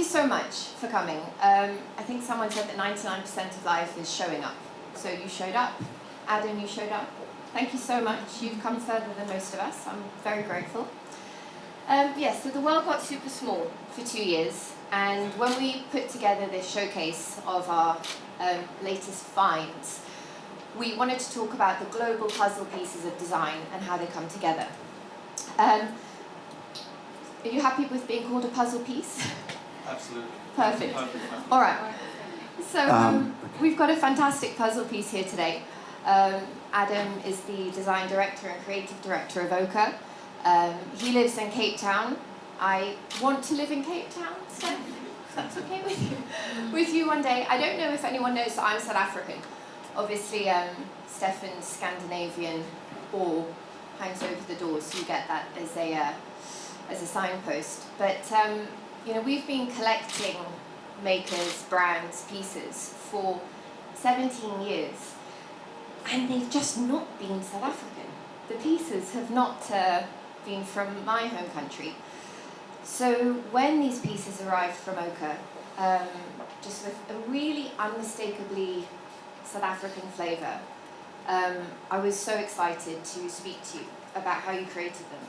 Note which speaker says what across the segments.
Speaker 1: you so much for coming. I think someone said that 99% of life is showing up. So you showed up. Adam, you showed up. Thank you so much. You've come further than most of us. I'm very grateful. So the world got super small for 2 years, and when we put together this showcase of our latest finds, we wanted to talk about the global puzzle pieces of design and how they come together. Are you happy with being called a puzzle piece?
Speaker 2: Absolutely.
Speaker 1: Perfect. All right. So we've got a fantastic puzzle piece here today. Adam is the design director and creative director of OKHA. He lives in Cape Town. I want to live in Cape Town, so if that's okay with you one day. I don't know if anyone knows that I'm South African. Obviously, Stefan's Scandinavian or hangs over the door, so you get that as a signpost. But we've been collecting makers, brands, pieces for 17 years, and they've just not been South African. The pieces have not been from my home country. So when these pieces arrived from OKHA, just with a really unmistakably South African flavour, I was so excited to speak to you about how you created them.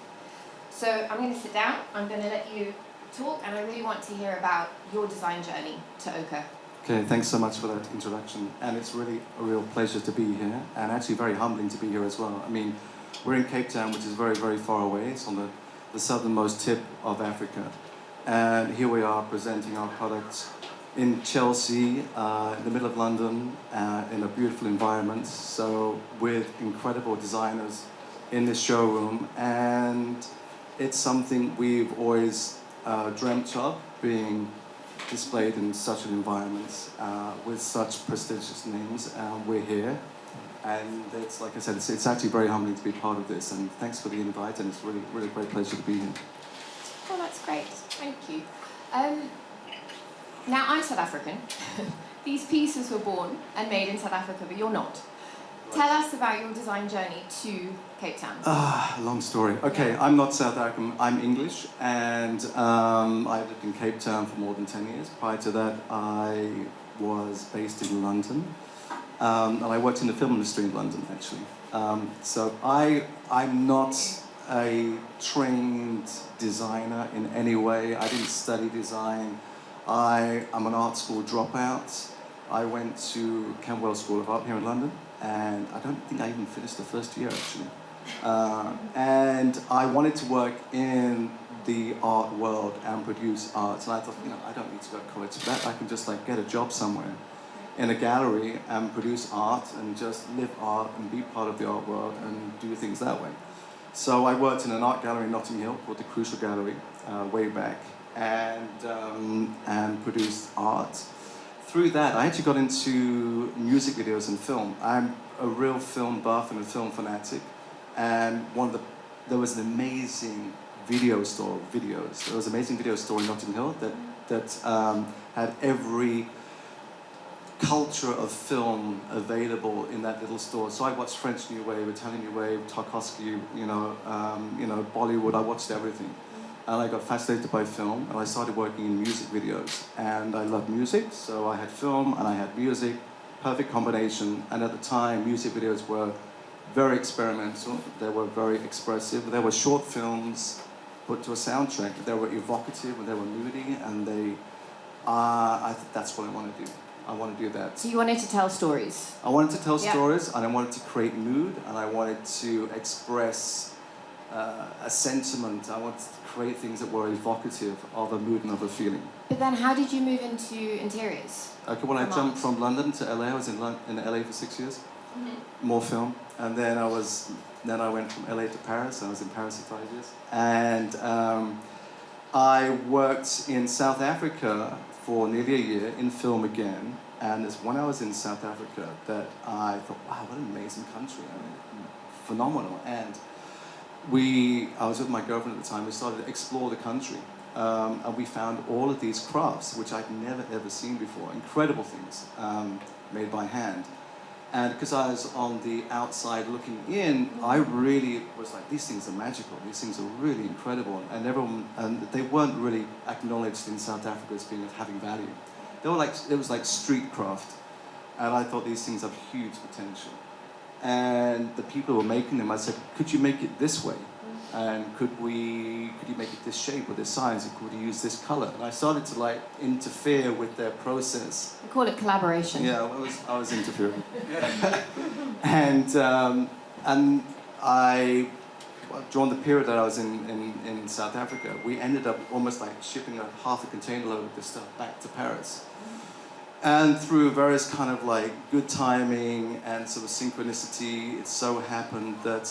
Speaker 1: So I'm going to sit down, I'm going to let you talk, and I really want to hear about your design journey to OKHA.
Speaker 2: Okay, thanks so much for that introduction, and it's really a real pleasure to be here, and actually very humbling to be here as well. I mean, we're in Cape Town, which is very, very far away. It's on the southernmost tip of Africa, and here we are presenting our products in Chelsea, in the middle of London, in a beautiful environment, so with incredible designers in this showroom, and it's something we've always dreamt of, being displayed in such an environment with such prestigious names. We're here, and it's, like I said, it's actually very humbling to be part of this, and thanks for the invite, and it's really, really a great pleasure to be here.
Speaker 1: Oh, that's great. Thank you. Now, I'm South African. These pieces were born and made in South Africa, but you're not. Tell us about your design journey to Cape Town.
Speaker 2: Long story. Okay, yeah. I'm not South African, I'm English, and I lived in Cape Town for more than 10 years. Prior to that, I was based in London, and I worked in the film industry in London, actually. So I'm not a trained designer in any way. I didn't study design. I'm an art school dropout. I went to Camberwell School of Art here in London, and I don't think I even finished the first year, actually. And I wanted to work in the art world and produce art. And I thought, I don't need to go to college for that. I can just get a job somewhere in a gallery and produce art and just live art and be part of the art world and do things that way. So I worked in an art gallery in Notting Hill called the Crucial Gallery way back, and produced art. Through that, I actually got into music videos and film. I'm a real film buff and a film fanatic, and there was an amazing video store of videos. There was an amazing video store in Notting Hill that had every culture of film available in that little store. So I watched French New Wave, Italian New Wave, Tarkovsky, Bollywood. I watched everything. And I got fascinated by film, and I started working in music videos. And I love music, so I had film and I had music, perfect combination. And at the time, music videos were very experimental, they were very expressive, they were short films put to a soundtrack. They were evocative and they were moody, and I think that's what I want to do. I want to do that.
Speaker 1: So you wanted to tell stories?
Speaker 2: I wanted to tell stories, and I wanted to create mood, and I wanted to express a sentiment. I wanted to create things that were evocative of a mood and of a feeling.
Speaker 1: But then how did you move into interiors?
Speaker 2: Okay, well, I jumped from London to LA. I was in LA for 6 years, more film. And then I went from LA to Paris. I was in Paris for 5 years. And I worked in South Africa for nearly a year in film again. And it's when I was in South Africa that I thought, wow, what an amazing country. I mean, phenomenal. And I was with my girlfriend at the time. We started to explore the country. And we found all of these crafts, which I'd never ever seen before. Incredible things made by hand. And because I was on the outside looking in, I really was like, these things are magical. These things are really incredible. And they weren't really acknowledged in South Africa as having value. They were like, it was like street craft. And I thought these things have huge potential. And the people who were making them, I said, could you make it this way? And could you make it this shape or this size? And could you use this color? And I started to like interfere with their process.
Speaker 1: We call it collaboration.
Speaker 2: Yeah, I was interfering. and during the period that I was in South Africa, we ended up almost like shipping half a container load of this stuff back to Paris. And through various kind of like good timing and sort of synchronicity, it so happened that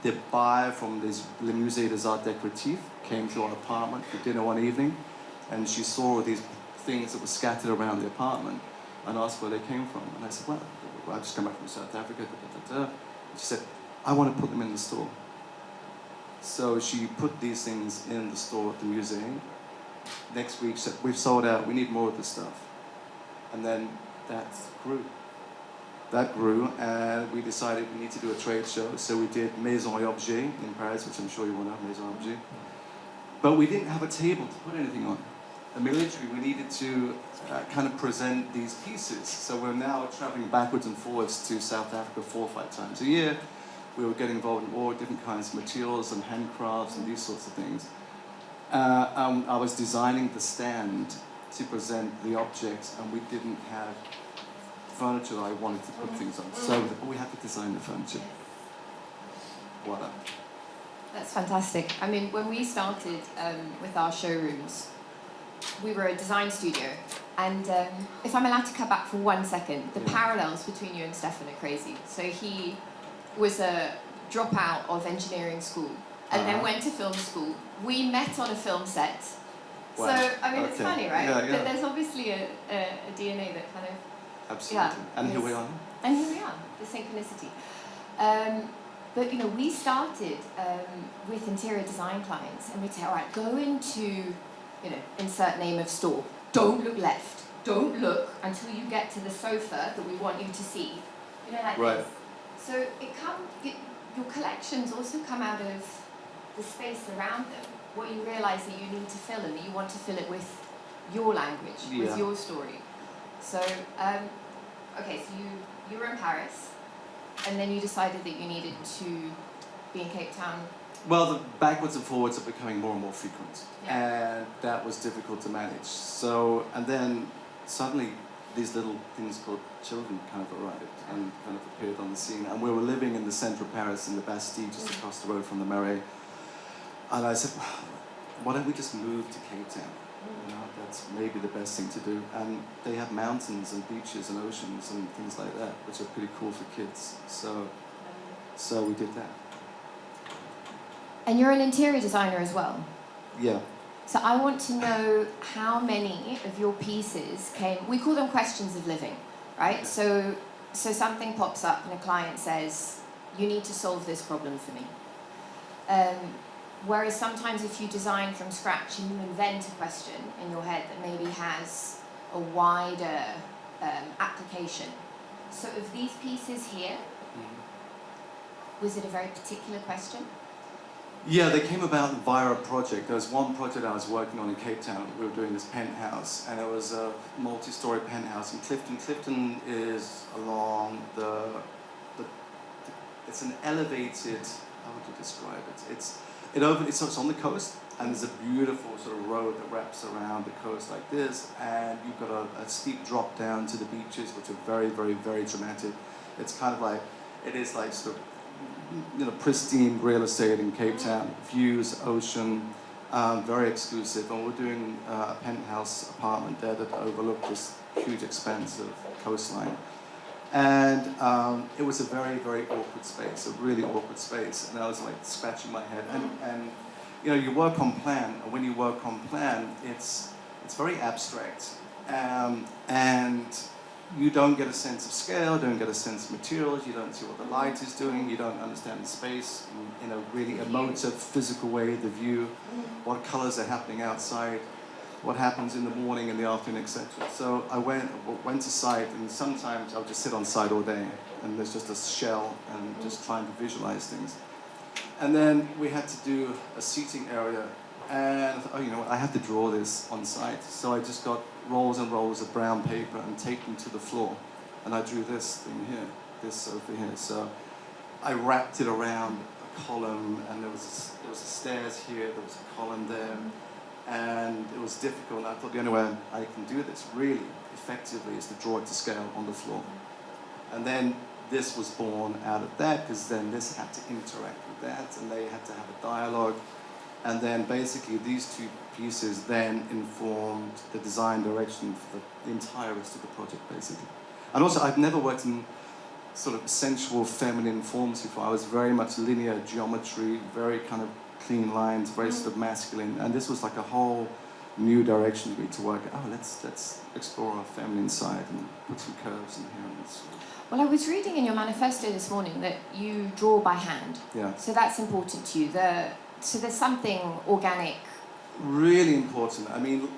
Speaker 2: the buyer from this Le Musée des Arts Décoratifs came to our apartment for dinner one evening, and she saw all these things that were scattered around the apartment and asked where they came from. And I said, well, I just come back from South Africa. And she said, I want to put them in the store. So she put these things in the store at the museum. Next week, she said, we've sold out, we need more of this stuff. And then that grew. That grew, and we decided we need to do a trade show. So we did Maison et Objet in Paris, which I'm sure you will know, Maison et Objet. But we didn't have a table to put anything on. And literally, we needed to kind of present these pieces. So we're now traveling backwards and forwards to South Africa 4 or 5 times a year. We were getting involved in all different kinds of materials and handcrafts and these sorts of things. I was designing the stand to present the objects, and we didn't have furniture that I wanted to put things on. So we had to design the furniture. Voila.
Speaker 1: That's fantastic. I mean, when we started with our showrooms, we were a design studio. And if I'm allowed to cut back for 1 second, the parallels between you and Stefan are crazy. So he was a dropout of engineering school and then went to film school. We met on a film set.
Speaker 2: Wow.
Speaker 1: So, I mean, it's funny, right?
Speaker 2: Yeah, yeah.
Speaker 1: But there's obviously a DNA that kind of...
Speaker 2: Absolutely.
Speaker 1: Yeah,
Speaker 2: and here we are.
Speaker 1: And here we are, the synchronicity. But, you know, we started with interior design clients, and we'd say, all right, go into, you know, insert name of store. Don't look left. Don't look until you get to the sofa that we want you to see. You know, like this. So your collections also come out of the space around them. What you realise that you need to fill and that you want to fill it with your language, with your story. So, okay, so you were in Paris, and then you decided that you needed to be in Cape Town.
Speaker 2: Well, the backwards and forwards are becoming more and more frequent,
Speaker 1: Yeah.
Speaker 2: and that was difficult to manage. So, and then suddenly these little things called children kind of arrived and kind of appeared on the scene. And we were living in the centre of Paris in the Bastille, just across the road from the Marais. And I said, why don't we just move to Cape Town? You know, that's maybe the best thing to do. And they have mountains and beaches and oceans and things like that, which are pretty cool for kids. So we did that.
Speaker 1: And you're an interior designer as well.
Speaker 2: Yeah.
Speaker 1: So I want to know how many of your pieces came, we call them questions of living, right? So something pops up and a client says, you need to solve this problem for me. Whereas sometimes if you design from scratch and you invent a question in your head that maybe has a wider application. So of these pieces here, was it a very particular question?
Speaker 2: Yeah, they came about via a project. There was one project I was working on in Cape Town. We were doing this penthouse, and it was a multi-story penthouse in Clifton. Clifton is along it's an elevated, how would you describe it? It's on the coast, and there's a beautiful sort of road that wraps around the coast like this, and you've got a steep drop down to the beaches, which are very, very, very dramatic. It's kind of like, it is like sort of, you know, pristine real estate in Cape Town, views, ocean, very exclusive. And we're doing a penthouse apartment there that overlooked this huge expanse of coastline. And it was a very, very awkward space, a really awkward space. And I was like scratching my head. And you know, you work on plan, and when you work on plan, it's very abstract. And you don't get a sense of scale, don't get a sense of materials, you don't see what the light is doing, you don't understand the space in a really emotive, physical way, the view, what colors are happening outside. what happens in the morning, in the afternoon, etc. So I went to site, and sometimes I'll just sit on site all day, and there's just a shell, and just trying to visualize things. And then we had to do a seating area, and I thought, oh, you know what, I have to draw this on site. So I just got rolls and rolls of brown paper and taped them to the floor, and I drew this thing here, this sofa here. So I wrapped it around a column, and there was a stairs here, there was a column there, and it was difficult. And I thought the only way I can do this really effectively is to draw it to scale on the floor. And then this was born out of that, because then this had to interact with that, and they had to have a dialogue. And then basically these two pieces then informed the design direction for the entire rest of the project, basically. And also, I've never worked in sort of sensual feminine forms before. I was very much linear geometry, very kind of clean lines, very sort of masculine. And this was like a whole new direction for me to work. Oh, let's explore our feminine side and put some curves in here. And
Speaker 1: well, I was reading in your manifesto this morning that you draw by hand.
Speaker 2: Yeah.
Speaker 1: So that's important to you. So there's something organic.
Speaker 2: Really important. I mean,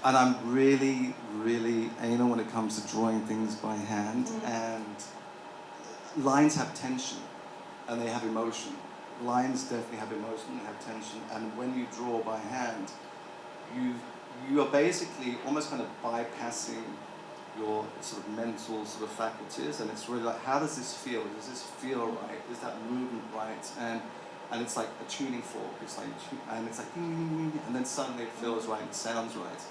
Speaker 2: and I'm really, really anal when it comes to drawing things by hand. And lines have tension, and they have emotion. Lines definitely have emotion, they have tension. And when you draw by hand, you are basically almost kind of bypassing your sort of mental sort of faculties, and it's really like, how does this feel? Does this feel right? Is that movement right? And it's like a tuning fork. It's like, and it's like, and then suddenly it feels right, it sounds right,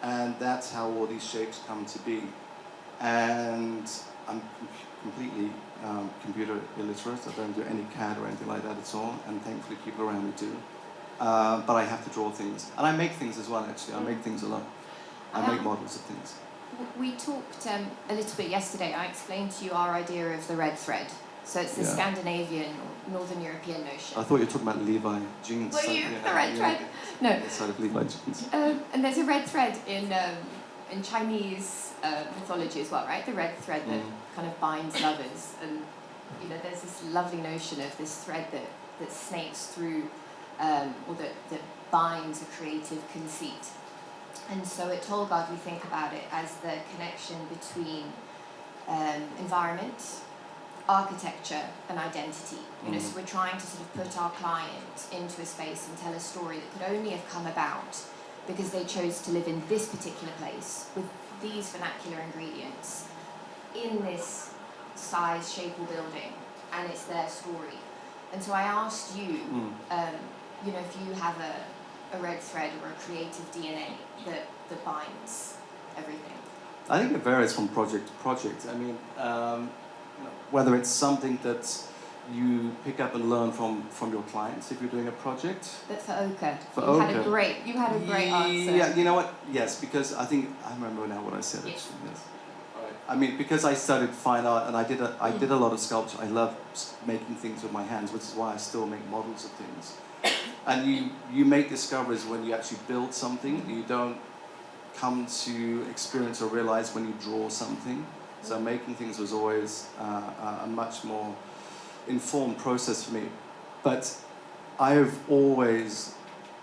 Speaker 2: and that's how all these shapes come to be. And I'm completely computer illiterate. I don't do any CAD or anything like that at all, and thankfully people around me do. But I have to draw things, and I make things as well. Actually, I make things a lot. I make models of things.
Speaker 1: We talked a little bit yesterday. I explained to you our idea of the red thread. So it's the Scandinavian or Northern European notion.
Speaker 2: I thought you were talking about Levi jeans.
Speaker 1: Were you? The red thread? No.
Speaker 2: Inside of Levi jeans.
Speaker 1: And there's a red thread in Chinese mythology as well, right? The red thread that kind of binds lovers. And, you know, there's this lovely notion of this thread that snakes through, or that binds a creative conceit. And so at Tollgard we think about it as the connection between environment, architecture and identity. You know, so we're trying to sort of put our client into a space and tell a story that could only have come about because they chose to live in this particular place with these vernacular ingredients in this size, shape or building, and it's their story. And so I asked you, you know, if you have a red thread or a creative DNA that binds everything.
Speaker 2: I think it varies from project to project. I mean, whether it's something that you pick up and learn from your clients if you're doing a project.
Speaker 1: But for OKHA, you
Speaker 2: OKHA.
Speaker 1: had a great answer.
Speaker 2: Yeah, you know what? Yes, because I remember now what I said.
Speaker 1: Yes.
Speaker 2: Actually. Yes. I mean, because I studied fine art and I did a lot of sculpture. I love making things with my hands, which is why I still make models of things. And you make discoveries when you actually build something. You don't come to experience or realize when you draw something. So making things was always a much more informed process for me. But I have always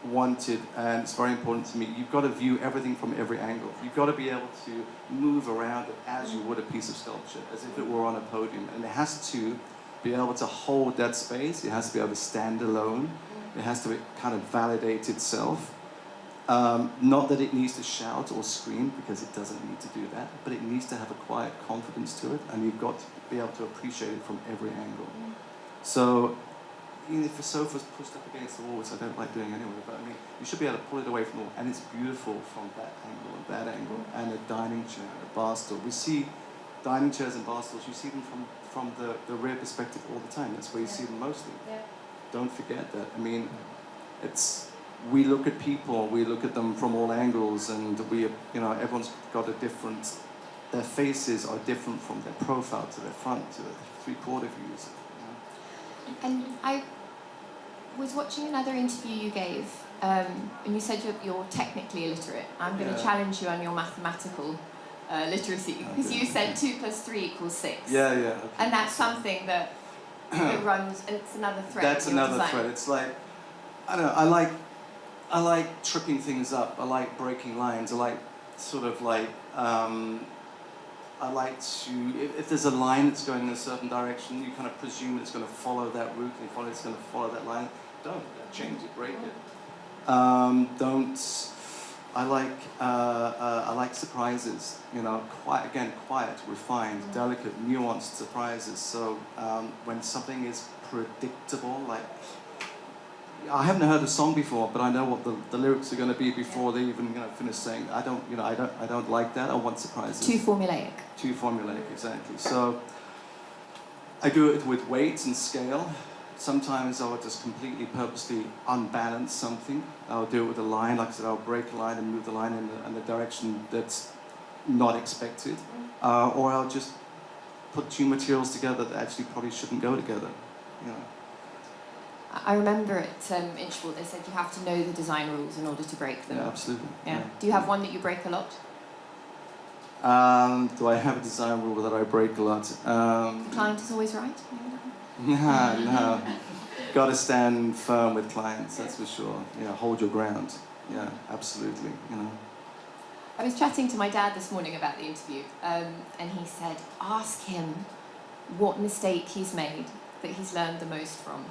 Speaker 2: wanted, and it's very important to me, you've got to view everything from every angle. You've got to be able to move around it as you would a piece of sculpture, as if it were on a podium. And it has to be able to hold that space. It has to be able to stand alone. It has to kind of validate itself. Not that it needs to shout or scream, because it doesn't need to do that, but it needs to have a quiet confidence to it, and you've got to be able to appreciate it from every angle. So, even if a sofa's pushed up against the wall, which I don't like doing anyway, but I mean, you should be able to pull it away from the wall, and it's beautiful from that angle and that angle, and a dining chair, a bar stool. We see dining chairs and bar stools, you see them from the rear perspective all the time. That's where you see them mostly. Yeah. Don't forget that. I mean, we look at people, we look at them from all angles, and everyone's got a different, their faces are different from their profile to their front to the three-quarter views.
Speaker 1: And I was watching another interview you gave, and you said you're technically illiterate. I'm going to challenge you on your mathematical literacy, because you said 2 + 3 = 6.
Speaker 2: Yeah. Okay.
Speaker 1: And that's something that runs, and it's another thread.
Speaker 2: That's another thread. It's like, I don't know, I like tripping things up. I like breaking lines. I like sort of like, I like to, if there's a line that's going in a certain direction, you kind of presume it's going to follow that route, and it's going to follow that line. Don't change it, break it. I like surprises, you know, quiet, refined, delicate, nuanced surprises. So when something is predictable, like, I haven't heard a song before, but I know what the lyrics are going to be before they even, you know, finish saying. I don't like that. I want surprises.
Speaker 1: Too formulaic.
Speaker 2: Too formulaic, exactly. So I do it with weight and scale. Sometimes I'll just completely purposely unbalance something. I'll do it with a line. Like I said, I'll break a line and move the line in the direction that's not expected. Or I'll just put two materials together that actually probably shouldn't go together. You know.
Speaker 1: I remember at Inchbald they said you have to know the design rules in order to break them.
Speaker 2: Yeah, absolutely.
Speaker 1: Yeah. Do you have one that you break a lot?
Speaker 2: Do I have a design rule that I break a lot?
Speaker 1: The client is always right?
Speaker 2: No. Got to stand firm with clients, that's for sure. Yeah, hold your ground. Yeah, absolutely. You know.
Speaker 1: I was chatting to my dad this morning about the interview, and he said, ask him what mistake he's made that he's learned the most from.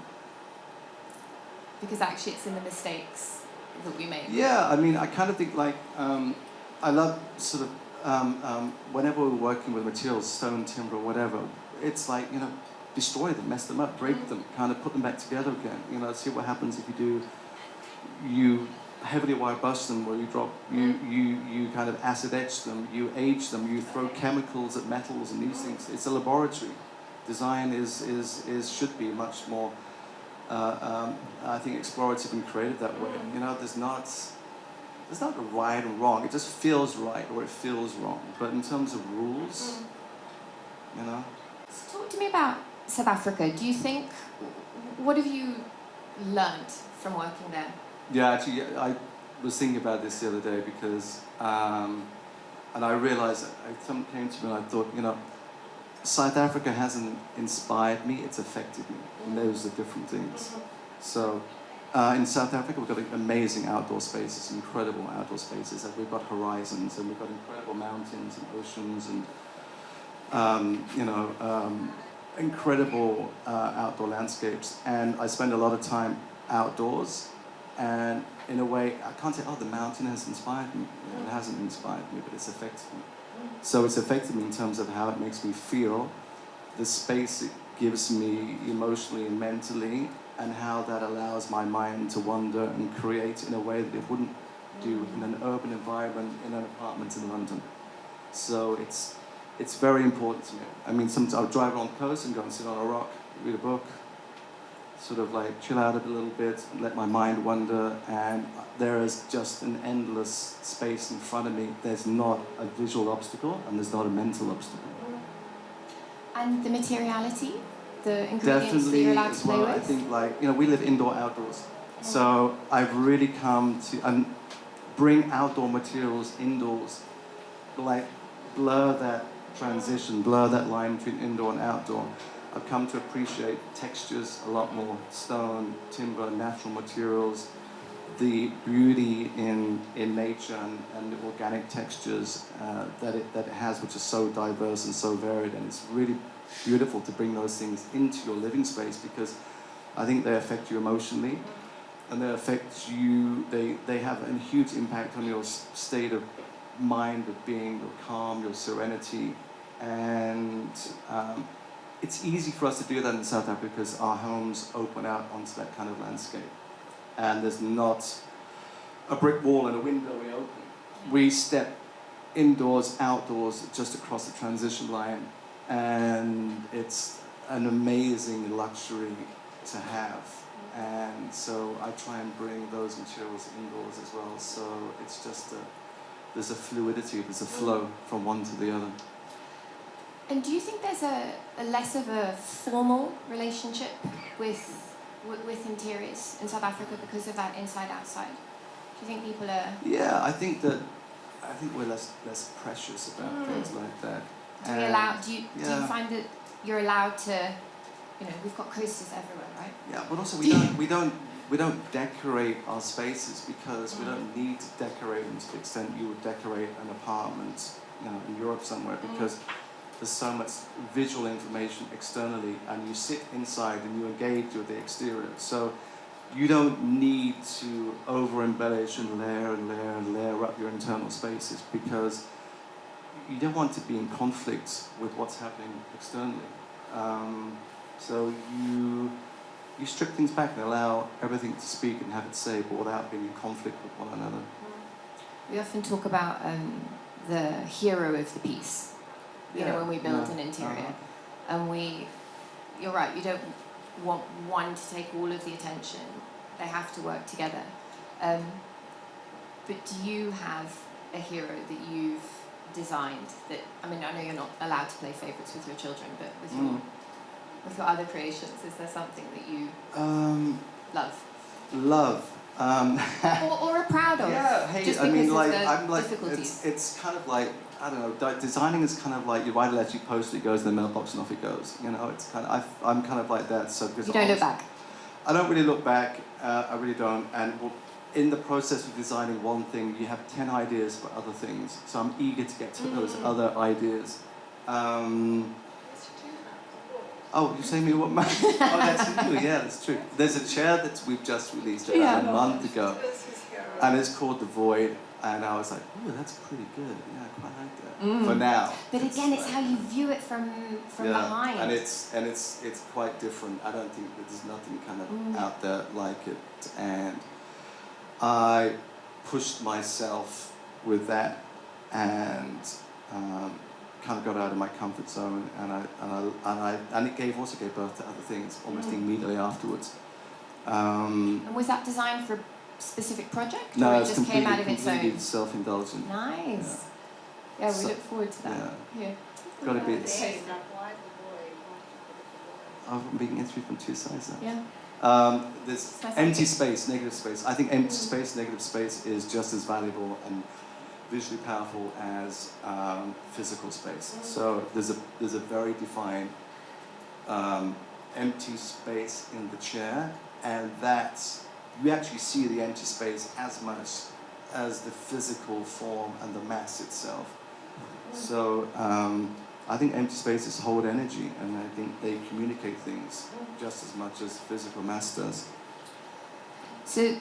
Speaker 1: Because actually it's in the mistakes that we make.
Speaker 2: Yeah, I mean, I kind of think like, I love sort of, whenever we're working with materials, stone, timber, whatever, it's like, you know, destroy them, mess them up, break them, kind of put them back together again. You know, see what happens if you heavily wire brush them, or you drop, you kind of acid etch them, you age them, you throw chemicals at metals and these things. It's a laboratory. Design should be much more, I think, explorative and creative that way. You know, there's not a right or wrong. It just feels right or it feels wrong. But in terms of rules, you know.
Speaker 1: So talk to me about South Africa. Do you think, what have you learned from working there?
Speaker 2: Yeah, actually, I was thinking about this the other day because, and I realized that something came to me and I thought, you know, South Africa hasn't inspired me, it's affected me. And those are different things. So in South Africa, we've got amazing outdoor spaces, incredible outdoor spaces. And we've got horizons, and we've got incredible mountains and oceans, and incredible outdoor landscapes. And I spend a lot of time outdoors. And in a way, I can't say, oh, the mountain has inspired me. It hasn't inspired me, but it's affected me. So it's affected me in terms of how it makes me feel, the space it gives me emotionally and mentally, and how that allows my mind to wander and create in a way that it wouldn't do in an urban environment, in an apartment in London. So it's very important to me. I mean, sometimes I'll drive along the coast and go and sit on a rock, read a book, sort of like chill out a little bit, let my mind wander, and there is just an endless space in front of me. There's not a visual obstacle, and there's not a mental obstacle.
Speaker 1: And the materiality, the ingredients that you're allowed to play with?
Speaker 2: I think, like, you know, we live indoor, outdoors. So I've really come to bring outdoor materials indoors, like blur that transition, blur that line between indoor and outdoor. I've come to appreciate textures a lot more, stone, timber, natural materials, the beauty in nature and the organic textures that it has, which is so diverse and so varied. And it's really beautiful to bring those things into your living space, because I think they affect you emotionally, and they affect you, they have a huge impact on your state of mind, of being, your calm, your serenity. And it's easy for us to do that in South Africa because our homes open out onto that kind of landscape. And there's not a brick wall and a window we open. We step indoors, outdoors, just across the transition line. And it's an amazing luxury to have. And so I try and bring those materials indoors as well. So it's just there's a fluidity, there's a flow from one to the other.
Speaker 1: And do you think there's a less of a formal relationship with interiors in South Africa because of that inside-outside? Do you think people are...
Speaker 2: Yeah, I think we're less precious about things like that.
Speaker 1: Do you find that you're allowed to, you know, we've got coasters everywhere, right?
Speaker 2: Yeah, but also we don't don't decorate our spaces because we don't need to decorate them to the extent you would decorate an apartment, you know, in Europe somewhere, because there's so much visual information externally, and you sit inside and you engage with the exterior. So you don't need to over-embellish and layer up your internal spaces, because you don't want to be in conflict with what's happening externally. So you strip things back and allow everything to speak and have its say, but without being in conflict with one another.
Speaker 1: We often talk about the hero of the piece, you know, when we build an interior. And you're right, you don't want one to take all of the attention. They have to work together. But do you have a hero that you've designed that, I mean, I know you're not allowed to play favourites with your children, but with your other creations, is there something that you love? Or are proud of?
Speaker 2: Yeah, hey,
Speaker 1: just
Speaker 2: I mean, like,
Speaker 1: of the
Speaker 2: I'm like,
Speaker 1: difficulties.
Speaker 2: it's kind of like, I don't know, designing is kind of like you write a letter, you post it, goes in the mailbox, and off it goes. You know, it's kind of, I'm kind of like that. So because
Speaker 1: you don't look back?
Speaker 2: I don't really look back, I really don't. And in the process of designing one thing, you have 10 ideas for other things. So I'm eager to get to those other ideas. Oh, you say me what? Oh, that's you. Yeah, that's true. There's a chair that we've just released about a month ago, and it's called The Void. And I was like, oh, that's pretty good. Yeah, I quite like that. For now.
Speaker 1: But again, it's how you view it from behind.
Speaker 2: And it's quite different. I don't think that there's nothing kind of out there like it. And I pushed myself with that, and kind of got out of my comfort zone, and it also gave birth to other things almost immediately afterwards.
Speaker 1: And was that designed for a specific project?
Speaker 2: No,
Speaker 1: or it
Speaker 2: it's
Speaker 1: just came out of its
Speaker 2: completely
Speaker 1: own?
Speaker 2: self-indulgent.
Speaker 1: Nice. Yeah, we look forward to that.
Speaker 2: Yeah. Got to be. I'm being interviewed from two sides now.
Speaker 1: Yeah.
Speaker 2: There's empty space, negative space. I think empty space, negative space is just as valuable and visually powerful as physical space. So there's a very defined empty space in the chair, and you actually see the empty space as much as the physical form and the mass itself. So I think empty spaces hold energy, and I think they communicate things just as much as physical mass does.
Speaker 1: So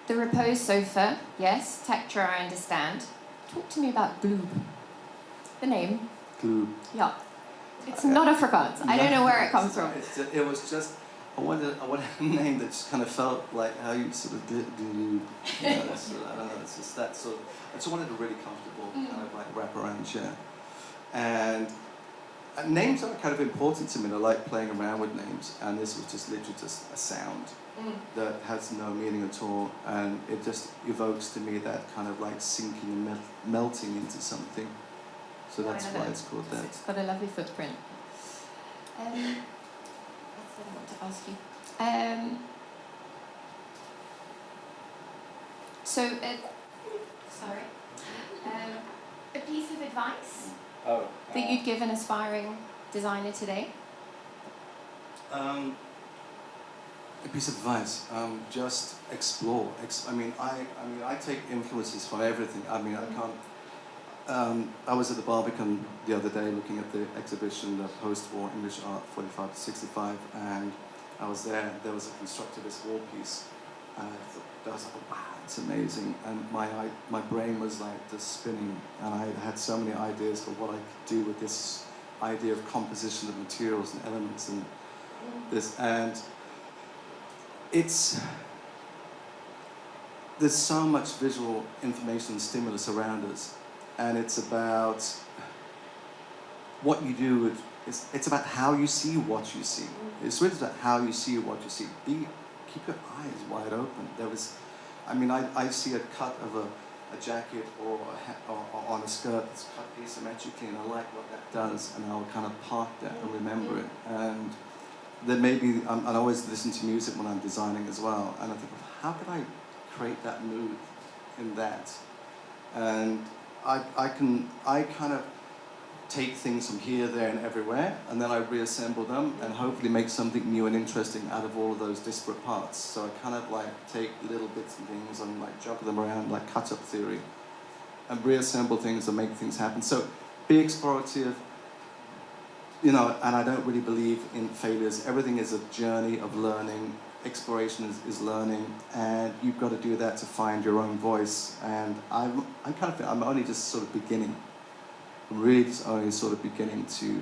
Speaker 1: the Repose Sofa, yes, texture I understand. Talk to me about Gloob. The name.
Speaker 2: Gloob.
Speaker 1: Yeah. It's not Afrikaans. I don't know where it comes from.
Speaker 2: It was just, I wanted a name that just kind of felt like how you sort of do. You know, I don't know, it's just that sort of, I just wanted a really comfortable kind of like wraparound chair. And names are kind of important to me. I like playing around with names, and this was just literally just a sound that has no meaning at all, and it just evokes to me that kind of like sinking and melting into something. So that's why it's called that.
Speaker 1: It's got a lovely footprint. That's what I want to ask you. A piece of advice that you'd give an aspiring designer today?
Speaker 2: A piece of advice: just explore. I take influences from everything. I mean, I can't. I was at the Barbican the other day looking at the exhibition, the post-war English art 45 to 65, and I was there. There was a constructivist wall piece, and I was like, wow, it's amazing. And my brain was like just spinning, and I had so many ideas for what I could do with this idea of composition of materials and elements and this. And there's so much visual information and stimulus around us, and it's about what you do with, it's about how you see what you see. It's really about how you see what you see. Keep your eyes wide open. I see a cut of a jacket or on a skirt that's cut asymmetrically, and I like what that does, and I'll kind of park that and remember it. And then maybe, I always listen to music when I'm designing as well, and I think, how can I create that mood in that? And I kind of take things from here, there, and everywhere, and then I reassemble them and hopefully make something new and interesting out of all of those disparate parts. So I kind of like take little bits and things and like juggle them around like cut-up theory and reassemble things and make things happen. So be explorative, you know, and I don't really believe in failures. Everything is a journey of learning. Exploration is learning, and you've got to do that to find your own voice. And I'm only just sort of beginning. I'm really just only sort of beginning to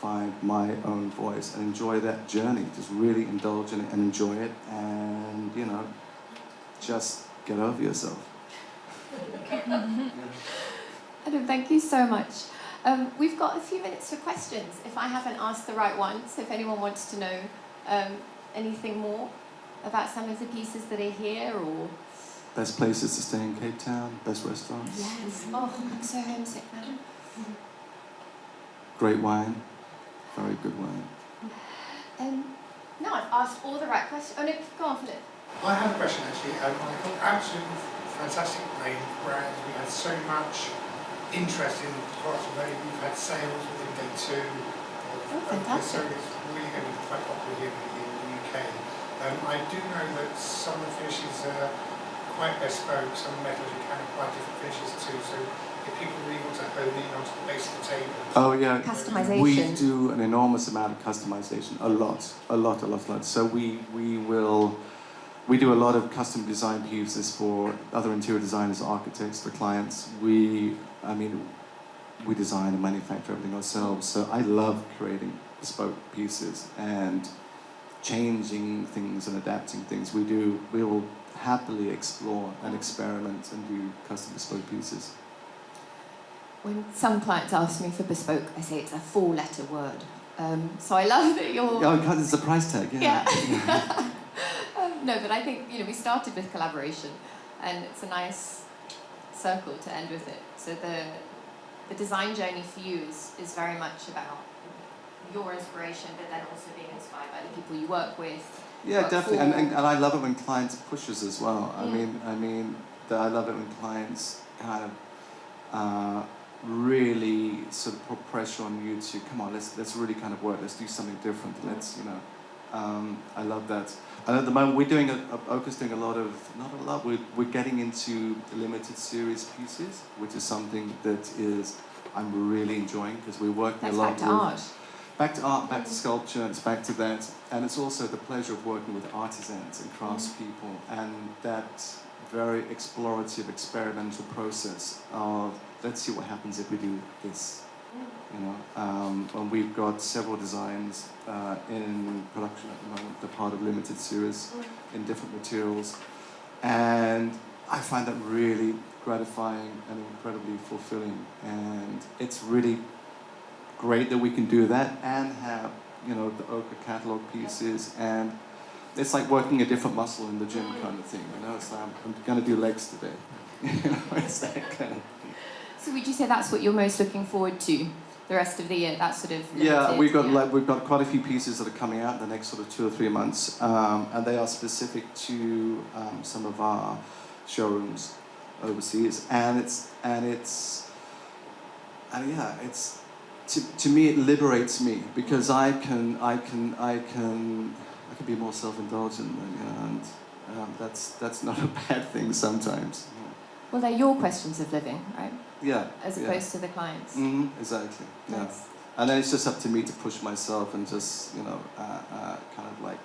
Speaker 2: find my own voice and enjoy that journey. Just really indulge in it and enjoy it, and you know, just get over yourself.
Speaker 1: Adam, thank you so much. We've got a few minutes for questions, if I haven't asked the right ones. If anyone wants to know anything more about some of the pieces that are here, or...
Speaker 2: Best places to stay in Cape Town, best restaurants.
Speaker 1: Yes. Oh, I'm so homesick now.
Speaker 2: Great wine, very good wine.
Speaker 1: No, I've asked all the right questions. Oh no, go on, Philip.
Speaker 3: I have a question actually, Michael. Absolutely fantastic range, whereas we had so much interest in products already. We've had sales within day 2.
Speaker 1: Fantastic.
Speaker 3: So it's really going to be quite popular here in the UK. I do know that some of the finishes are quite bespoke, some metals you can apply different finishes too. So if people really want to hone in onto the base of the table.
Speaker 2: Oh yeah,
Speaker 1: Customization.
Speaker 2: we do an enormous amount of customization, a lot. So we do a lot of custom design pieces for other interior designers, architects, for clients. We design and manufacture everything ourselves. So I love creating bespoke pieces and changing things and adapting things. We will happily explore and experiment and do custom bespoke pieces.
Speaker 1: When some clients ask me for bespoke, I say it's a 4-letter word. So I love that you're...
Speaker 2: Oh, God, it's a price tag, yeah.
Speaker 1: No, but I think, you know, we started with collaboration, and it's a nice circle to end with it. So the design journey for you is very much about your inspiration, but then also being inspired by the people you work with.
Speaker 2: Yeah, definitely, and I love it when clients push us as well. I mean, I love it when clients kind of really sort of put pressure on you to come on, let's really kind of work. Let's do something different. Let's, you know, I love that. And at the moment, we're doing OKHA's doing we're getting into limited series pieces, which is something that I'm really enjoying, because we're working a lot
Speaker 1: back to art.
Speaker 2: Back to art, back to sculpture, and it's back to that. And it's also the pleasure of working with artisans and craftspeople, and that very explorative, experimental process of, let's see what happens if we do this. You know, and we've got several designs in production at the moment. They're part of limited series in different materials, and I find that really gratifying and incredibly fulfilling. And it's really great that we can do that and have, you know, the OKHA catalog pieces, and it's like working a different muscle in the gym kind of thing. You know, it's like I'm going to do legs today. You know, it's that kind of thing.
Speaker 1: So would you say that's what you're most looking forward to the rest of the year? That sort of limited,
Speaker 2: yeah, we've got quite a few pieces that are coming out in the next sort of 2 or 3 months, and they are specific to some of our showrooms overseas, and to me it liberates me, because I can be more self-indulgent, and that's not a bad thing sometimes.
Speaker 1: Well, they're your questions of living, right?
Speaker 2: Yeah.
Speaker 1: As opposed to the clients.
Speaker 2: Exactly. Yeah.
Speaker 1: Nice.
Speaker 2: And then it's just up to me to push myself and just, you know, kind of like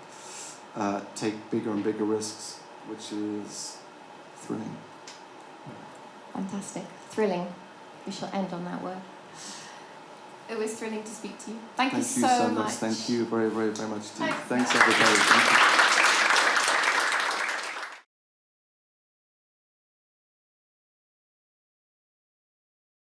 Speaker 2: take bigger and bigger risks, which is thrilling.
Speaker 1: Fantastic. Thrilling. We shall end on that word. It was thrilling to speak to you. Thank you so much.
Speaker 2: Thank you very, very, very much.
Speaker 1: Thanks.
Speaker 2: Thanks everybody. Thank you.